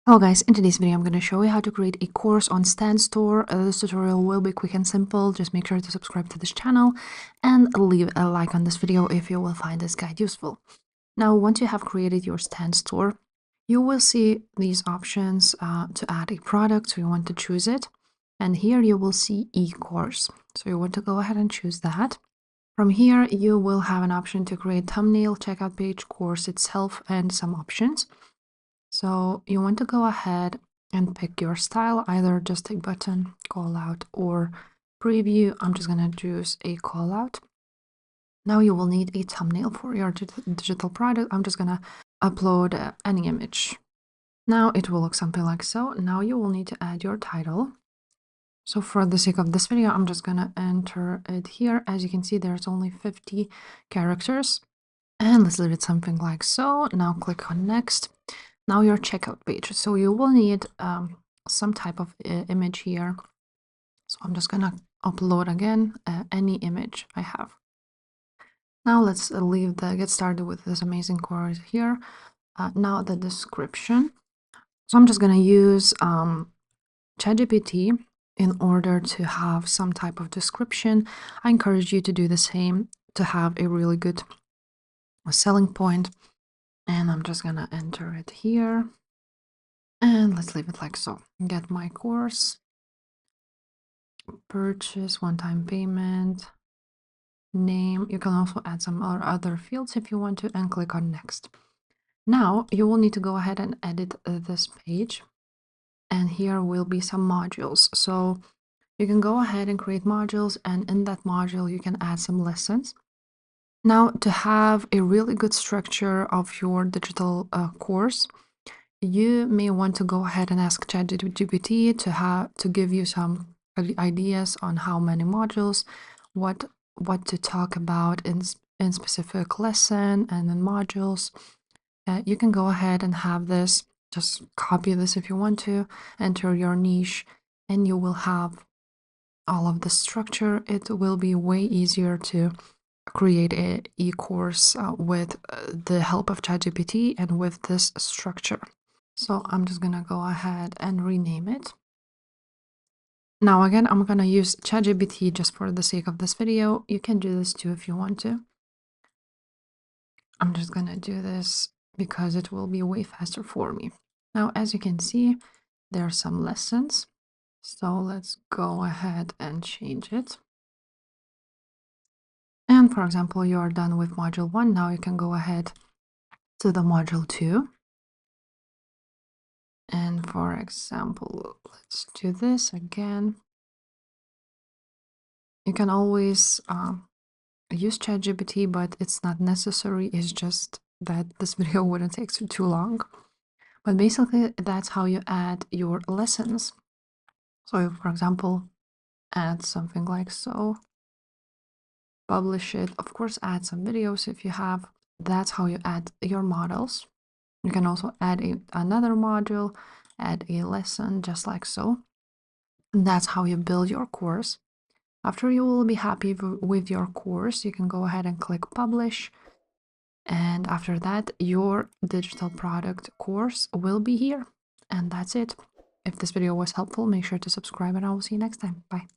Hello guys, in today's video I'm going to show you how to create a course on StanStore. This tutorial will be quick and simple. Just make sure to subscribe to this channel and leave a like on this video if you will find this guide useful. Now, once you have created your StanStore, you will see these options to add a product, so you want to choose it. And here you will see e-course, so you want to go ahead and choose that. From here you will have an option to create thumbnail, checkout page, course itself, and some options. So you want to go ahead and pick your style, either just a button, call out, or preview. I'm just going to choose a call out. Now you will need a thumbnail for your digital product. I'm just going to upload any image. Now it will look something like so. Now you will need to add your title. So for the sake of this video, I'm just going to enter it here. As you can see, there's only 50 characters. And let's leave it something like so. Now click on next. Now your checkout page. So you will need some type of image here. So I'm just gonna upload again any image I have. Now let's get started with this amazing course here. Now the description. So I'm just gonna use ChatGPT in order to have some type of description. I encourage you to do the same to have a really good selling point. And I'm just gonna enter it here. And let's leave it like so. Get my course, purchase, one-time payment, name. You can also add some other fields if you want to, and click on next. Now you will need to go ahead and edit this page. And here will be some modules. So you can go ahead and create modules, and in that module you can add some lessons. Now, to have a really good structure of your digital course, you may want to go ahead and ask ChatGPT to give you some ideas on how many modules, what to talk about in specific lesson and in modules. You can go ahead and have this. Just copy this if you want to, enter your niche, and you will have all of the structure. It will be way easier to create an e-course with the help of ChatGPT and with this structure. So I'm just gonna go ahead and rename it. Now again, I'm gonna use ChatGPT just for the sake of this video. You can do this too if you want to. I'm just gonna do this because it will be way faster for me. Now, as you can see, there are some lessons. So let's go ahead and change it. And for example, you are done with module 1. Now you can go ahead to the module 2. And for example, let's do this again. You can always use ChatGPT, but it's not necessary. It's just that this video wouldn't take too long. But basically, that's how you add your lessons. So, for example, add something like so. Publish it. Of course, add some videos if you have. That's how you add your models. You can also add another module, add a lesson, just like so. And that's how you build your course. After you will be happy with your course, you can go ahead and click publish. And after that, your digital product course will be here. And that's it. If this video was helpful, make sure to subscribe, and I will see you next time. Bye.